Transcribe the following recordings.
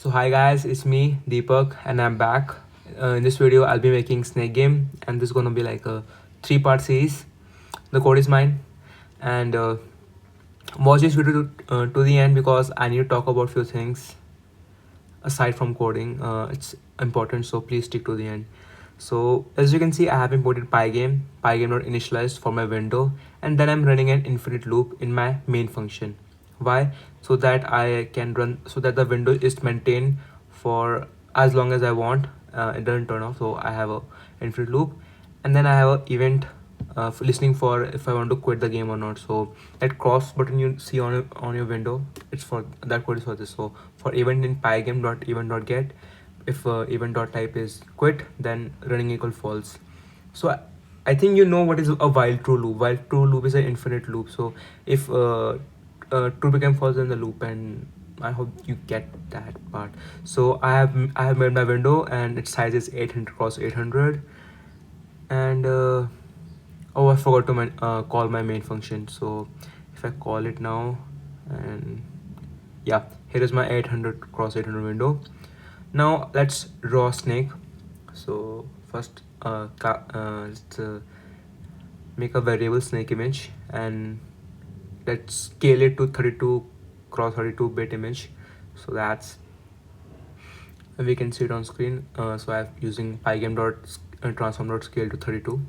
So hi guys, it's me Deepak and I'm back. In this video I'll be making snake game and this is gonna be like a three-part series. The code is mine and watch this video to the end because I need to talk about few things aside from coding. It's important, so please stick to the end. So as you can see, I have imported pygame.initialized for my window, and then I'm running an infinite loop in my main function. Why? So that I can run, so that the window is maintained for as long as I want. It doesn't turn off, so I have a infinite loop, and then I have a event listening for if I want to quit the game or not. So that cross button you see on your window, it's for that code is for this. So for event in pygame dot event dot get, if event dot type is quit, then running equal false. So I think you know what is a while true loop. While true loop is an infinite loop. So if true became false in the loop, and I hope you get that part. So I have made my window and its size is 800 cross 800, and oh, I forgot to call my main function. So if I call it now, and yeah, here is my 800 cross 800 window. Now let's draw a snake. So first let's make a variable snake image, and let's scale it to 32 cross 32 bit image. So that's, we can see it on screen. So I'm using pygame dot transform dot scale to 32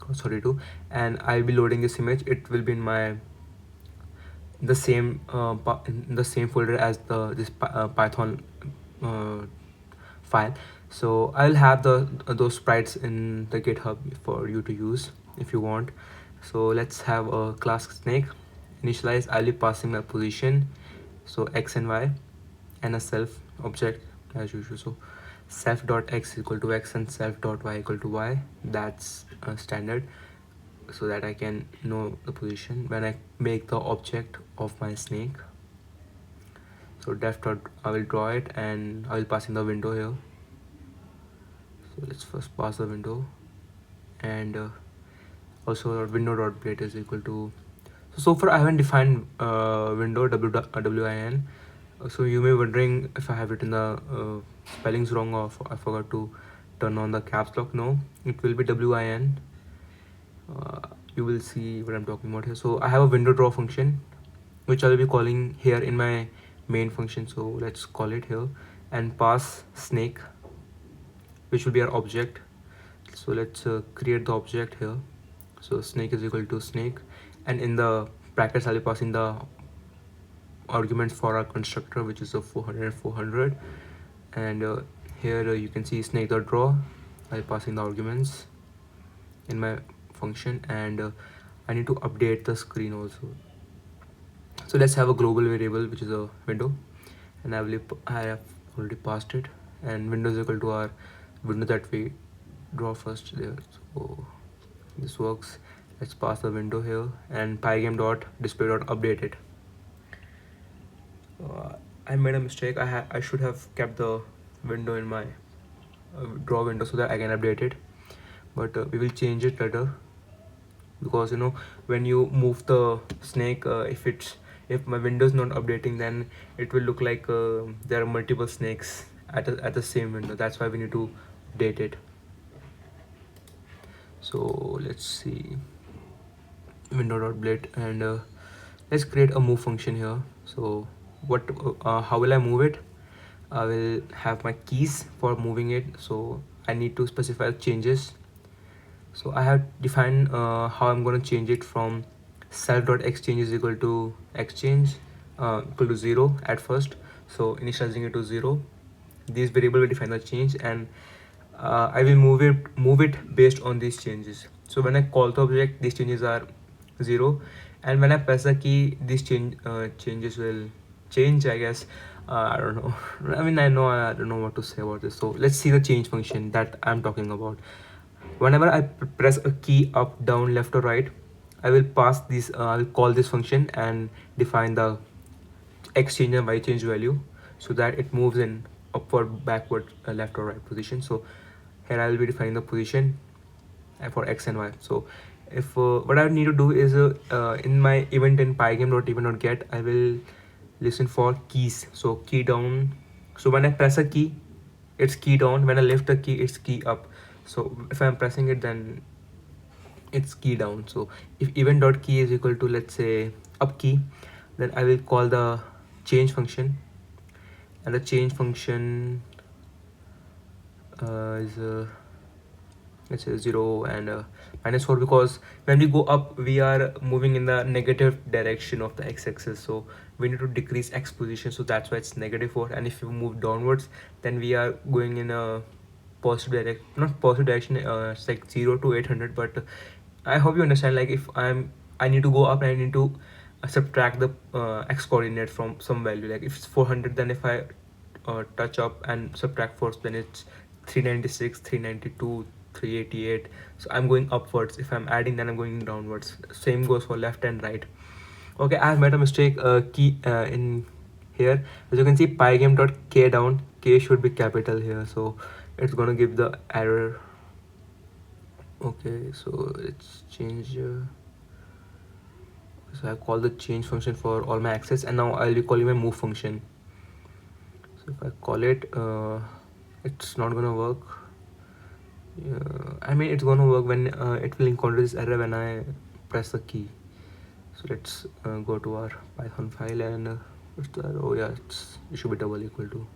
cross 32, and I'll be loading this image. It will be in my in the same folder as this Python uh, file. So I'll have those sprites in the GitHub for you to use if you want. So let's have a class snake initialize. I'll be passing my position, so x and y, and a self object as usual. So self dot x equal to x and self dot y equal to y. That's standard, so that I can know the position when I make the object of my snake. So def dot, I will draw it and I will pass in the window here. So let's first pass the window, and also window dot blade is equal to. So far I haven't defined window win. So you may be wondering if I have written the spellings wrong, or I forgot to turn on the caps lock. No, it will be win. You will see what I'm talking about here. So I have a window draw function which I will be calling here in my main function. So let's call it here and pass snake, which will be our object. So let's create the object here. So snake is equal to snake, and in the brackets I'll be passing the arguments for our constructor, which is a 400 and 400. And here you can see snake dot draw. I'll passing the arguments in my function, and I need to update the screen also. So let's have a global variable which is a window, and I have already passed it, and window is equal to our window that we draw first there. So this works. Let's pass the window here, and pygame dot display dot update it. I made a mistake. I should have kept the window in my draw window so that I can update it, but we will change it later, because you know, when you move the snake, if my window is not updating, then it will look like there are multiple snakes at the same window. That's why we need to update it. So let's see, window dot blade, and let's create a move function here. So how will I move it? I will have my keys for moving it, so I need to specify changes. So I have defined how I'm going to change it from self.exchange is equal to exchange equal to 0 at first. So initializing it to 0. This variable will define the change, and I will move it based on these changes. So when I call the object, these changes are 0, and when I press the key, these changes will change, I guess. I don't know. I mean, I don't know what to say about this. So let's see the change function that I'm talking about. Whenever I press a key up, down, left, or right, I will pass this. I'll call this function and define the x change and y change value, so that it moves in upward, backward, left, or right position. So here I will be defining the position for x and y. So if what I need to do is in my event in pygame.event.get, I will listen for keys. So key down, So when I press a key, it's key down. When I lift the key, it's key up. So if I'm pressing it, then it's key down. So if event dot key is equal to, let's say, up key, then I will call the change function, and the change function is let's say 0 and -4, because when we go up we are moving in the negative direction of the x-axis, so we need to decrease x position, so that's why it's -4. And if you move downwards, then we are going in a positive direction, not positive direction, it's like 0 to 800. But I hope you understand, like if I need to go up and I need to subtract the x coordinate from some value. Like if it's 400, then if I touch up and subtract first, then it's 396, 392, 388. So I'm going upwards. If I'm adding, then I'm going downwards. Same goes for left and right. Okay, I have made a mistake key in here. As you can see, pygame dot k down, k should be capital here, so it's gonna give the error. Okay, so it's change so I call the change function for all my access, and now I'll be calling my move function. So if I call it, it's not gonna work. I mean, it's gonna work when it will encounter this error when I press the key. So let's go to our Python file, and what's the error? Oh yeah, it should be double equal to.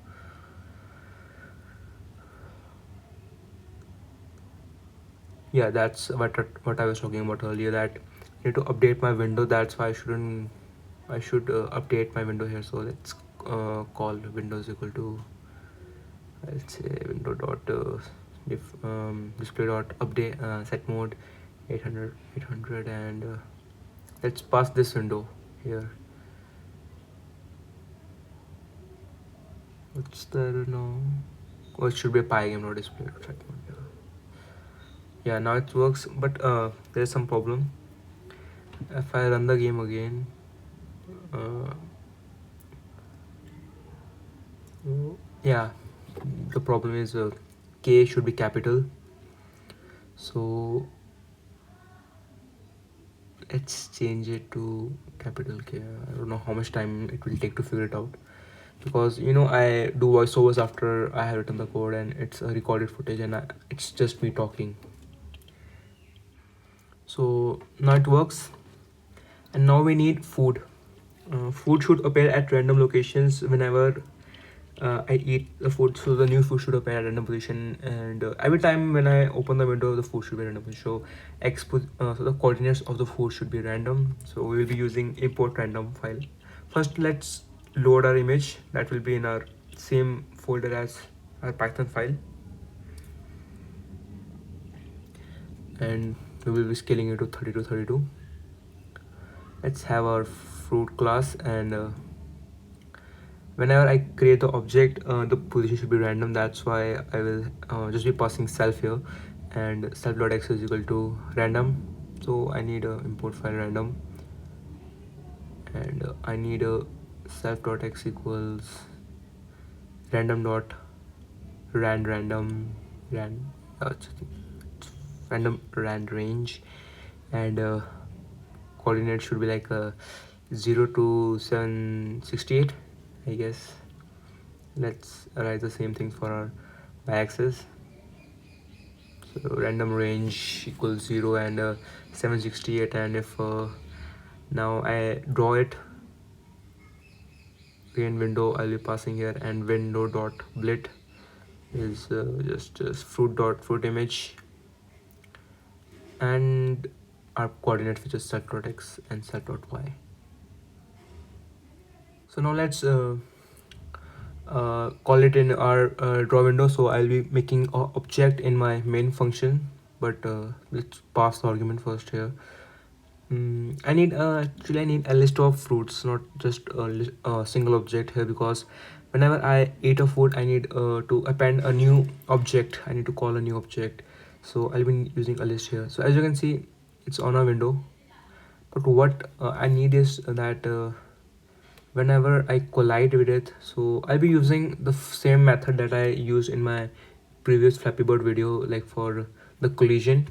Yeah, that's what I was talking about earlier, that I need to update my window. That's why I should update my window here. So let's call windows equal to, let's say, window dot display dot update set mode 800, and let's pass this window here. What's there now? Oh, it should be a pygame, not display dot set mode. Yeah, now it works, but there's some problem. If I run the game again, uh, yeah, the problem is k should be capital. So let's change it to capital K. I don't know how much time it will take to figure it out, because I do voiceovers after I have written the code, and it's a recorded footage, and it's just me talking. So now it works, and now we need food. Food should appear at random locations whenever I eat the food. So the new food should appear at random position, and every time when I open the window, the food should be random. So so the coordinates of the food should be random. So we will be using import random file. First, let's load our image. That will be in our same folder as our Python file, and we will be scaling it to 32. Let's have our fruit class, and whenever I create the object, the position should be random. That's why I will just be passing self here, and self.x is equal to random. So I need a import file random, and I need a self.x equals random dot random random rand range, and coordinate should be like 0 to 768, I guess. Let's write the same thing for our y-axis. So random range equals 0 and 768, and if now I draw it again, window, I'll be passing here, and window dot blit is just fruit image, and our coordinates, which is self.x and self.y. So now let's call it in our draw window. So I'll be making an object in my main function, but let's pass the argument first here. I need actually I need a list of fruits, not just a single object here, because whenever I eat a food, I need to append a new object. I need to call a new object. So I'll be using a list here. So as you can see, it's on a window, but what I need is that whenever I collide with it, so I'll be using the same method that I used in my previous Flappy Bird video, like for the collision.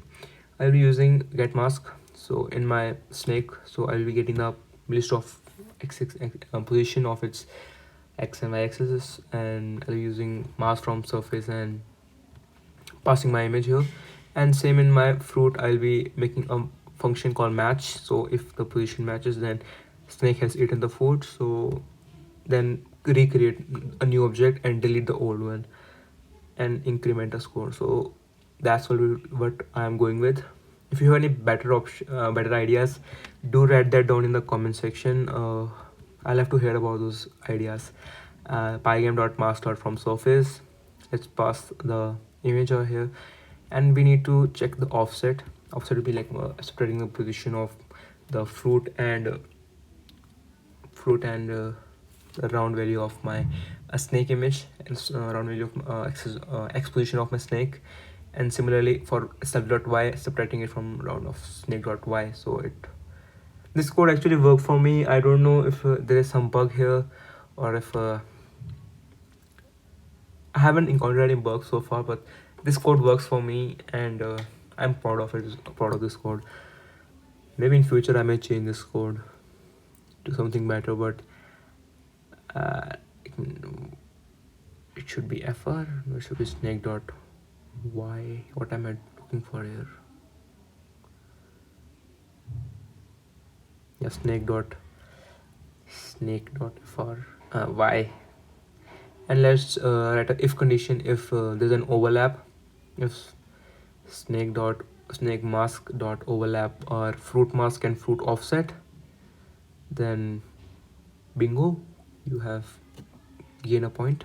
I'll be using get mask. So in my snake, so I'll be getting the list of position of its x and y axis, and I'll be using mask from surface and passing my image here. And same in my fruit, I'll be making a function called match. So if the position matches, then snake has eaten the food. So then recreate a new object and delete the old one and increment a score. So that's what I'm going with. If you have any better ideas, do write that down in the comment section. I'll have to hear about those ideas. Pygame.mask.from surface. Let's pass the image over here, and we need to check the offset. Offset will be like separating the position of the fruit and the round value of my snake image, and round value of x position of my snake. And similarly for self.y, separating it from round of snake.y. So this code actually worked for me. I don't know if there is some bug here, or if I haven't encountered any bugs so far, but this code works for me, and I'm proud of it. Proud of this code. Maybe in future I may change this code to something better, but uh, it, it should be fr. No, it should be snake.y. What am I looking for here? Yeah, snake.fr y. And let's write a if condition. If there's an overlap, if snake mask dot overlap or fruit mask and fruit offset, then bingo, you have gain a point.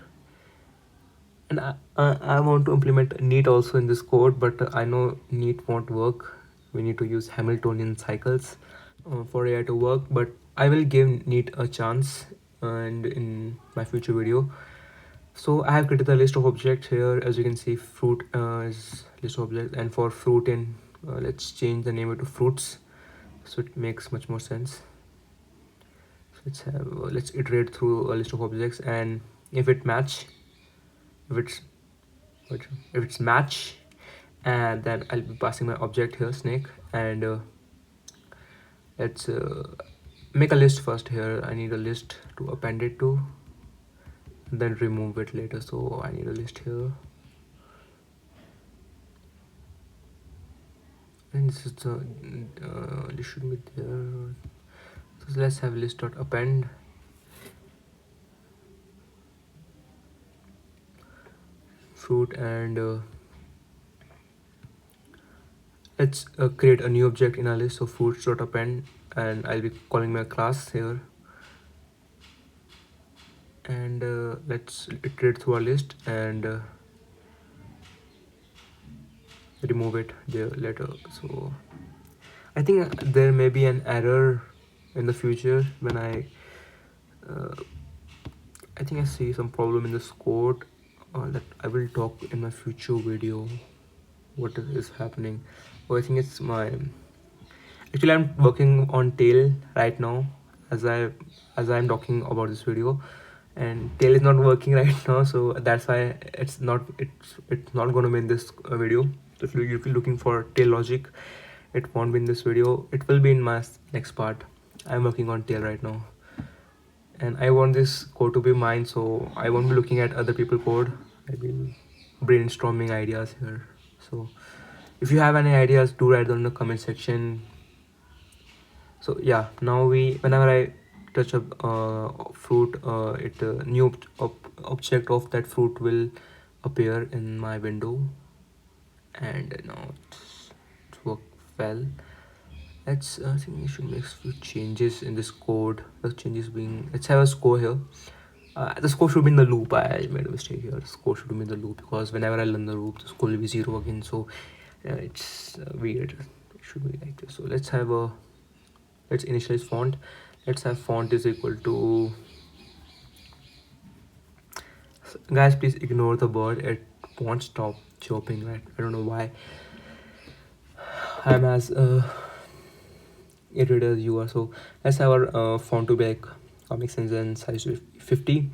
And I want to implement neat also in this code, but I know neat won't work. We need to use Hamiltonian cycles for AI to work, but I will give neat a chance and in my future video. So I have created a list of objects here. As you can see, fruit is list of objects, and for fruit in let's change the name to fruits, so it makes much more sense. So let's iterate through a list of objects, and if it match, if it's if it's match, and then I'll be passing my object here, snake. And let's make a list first here. I need a list to append it to, then remove it later. So I need a list here, and this is the list should be there. So let's have list dot append. Fruit, and let's create a new object in our list. So fruits dot append, and I'll be calling my class here. And let's iterate through our list and remove it there later. So I think there may be an error in the future when I think I see some problem in this code that I will talk in my future video what is happening. Oh, I think it's my actually I'm working on tail right now as I'm talking about this video, and tail is not working right now, so that's why it's not going to be in this video. So if you're looking for tail logic, it won't be in this video. It will be in my next part. I'm working on tail right now, and I want this code to be mine, so I won't be looking at other people code. I'll be brainstorming ideas here. So if you have any ideas, do write them in the comment section. So yeah, now whenever I touch a fruit, it new object of that fruit will appear in my window, and now it's worked well. Let's I think we should make a few changes in this code. The changes being, let's have a score here. The score should be in the loop. I made a mistake here. The score should be in the loop, because whenever I learn the loop, the score will be 0 again. So it's weird. It should be like this. So let's initialize font. Let's have font is equal to, guys, please ignore the bird. It won't stop chirping, right? I don't know why. I'm as irritated as you are. So let's have our font to be like Comic Sans and size 50.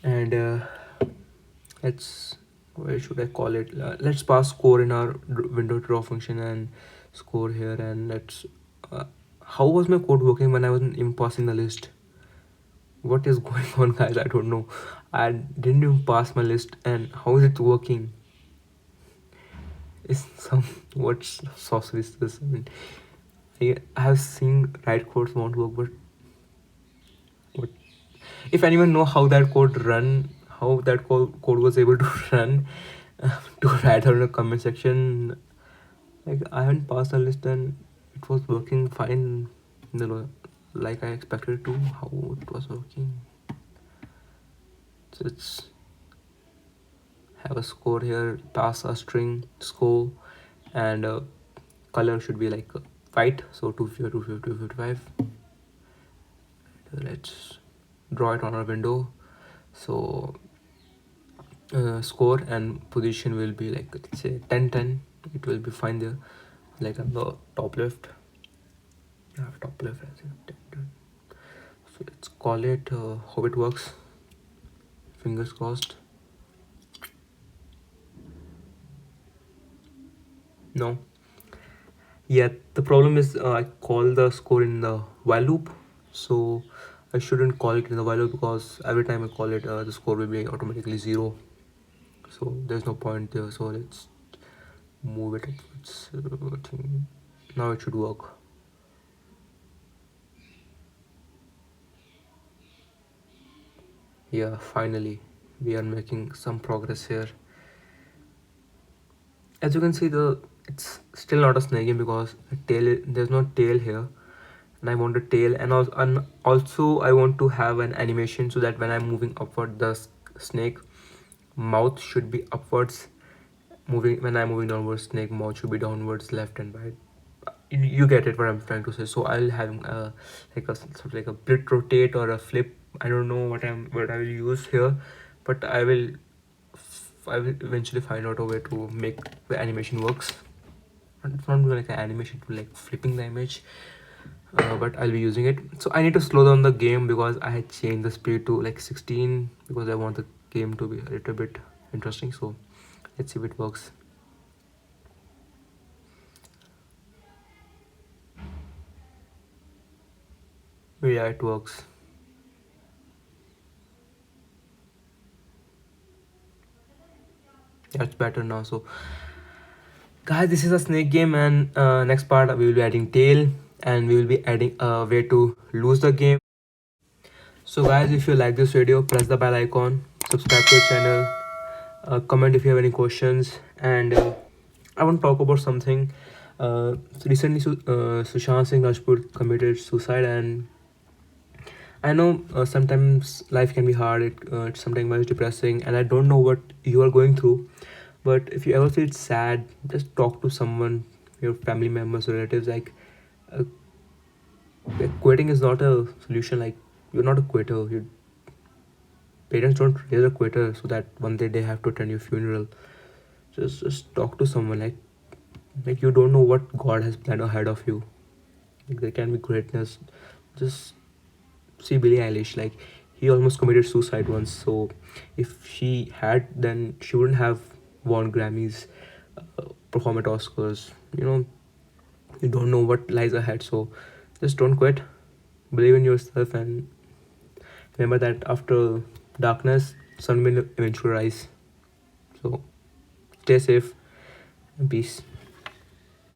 And let's, where should I call it? Let's pass score in our window draw function and score here. And let's how was my code working when I wasn't even passing the list? What is going on, guys? I don't know. I didn't even pass my list, and how is it working? Is some what sorcery is this? I mean, I have seen write codes won't work, but what if anyone know how that code run, how that code was able to run, to write down in the comment section. Like I haven't passed the list and it was working fine, like I expected to. How it was working? So it's have a score here, pass a string score, and color should be like white. So 250, 250, 255. Let's draw it on our window. So score and position will be like, let's say 10 10. It will be fine there, like on the top left. Yeah, top left as in 10 10. So let's call it how it works. Fingers crossed. No. Yeah, the problem is I call the score in the while loop, so I shouldn't call it in the while loop because every time I call it, the score will be automatically zero. So there's no point there. So let's move it upwards. I think now it should work. Yeah, finally we are making some progress here. As you can see, it's still not a snake game because there's no tail here, and I want a tail, and also I want to have an animation so that when I'm moving upward, the snake mouth should be upwards. Moving when I'm moving downwards, snake mouth should be downwards, left and right. You get it what I'm trying to say. So I'll have like a sort of like a bit rotate or a flip. I don't know what I will use here, but I will eventually find out a way to make the animation works. It's not like an animation to like flipping the image, but I'll be using it. So I need to slow down the game because I had changed the speed to like 16 because I want the game to be a little bit interesting. So let's see if it works. Yeah, it works. That's better now. So guys, this is a snake game, and next part we will be adding tail, and we will be adding a way to lose the game. So guys, if you like this video, press the bell icon, subscribe to the channel, comment if you have any questions, and I want to talk about something. So recently, Sushant Singh Rajput committed suicide, and I know sometimes life can be hard. It's sometimes very depressing, and I don't know what you are going through. But if you ever feel sad, just talk to someone, your family members, relatives. Uh, like quitting is not a solution. Like you're not a quitter. Your parents don't raise a quitter so that one day they have to attend your funeral. Just talk to someone. Like you don't know what God has planned ahead of you. Like there can be greatness. Just see Billie Eilish. Like he almost committed suicide once. So if she had, then she wouldn't have won Grammys, perform at Oscars. You don't know what lies ahead. So just don't quit. Believe in yourself and remember that after darkness, sun will eventually rise. So stay safe and peace.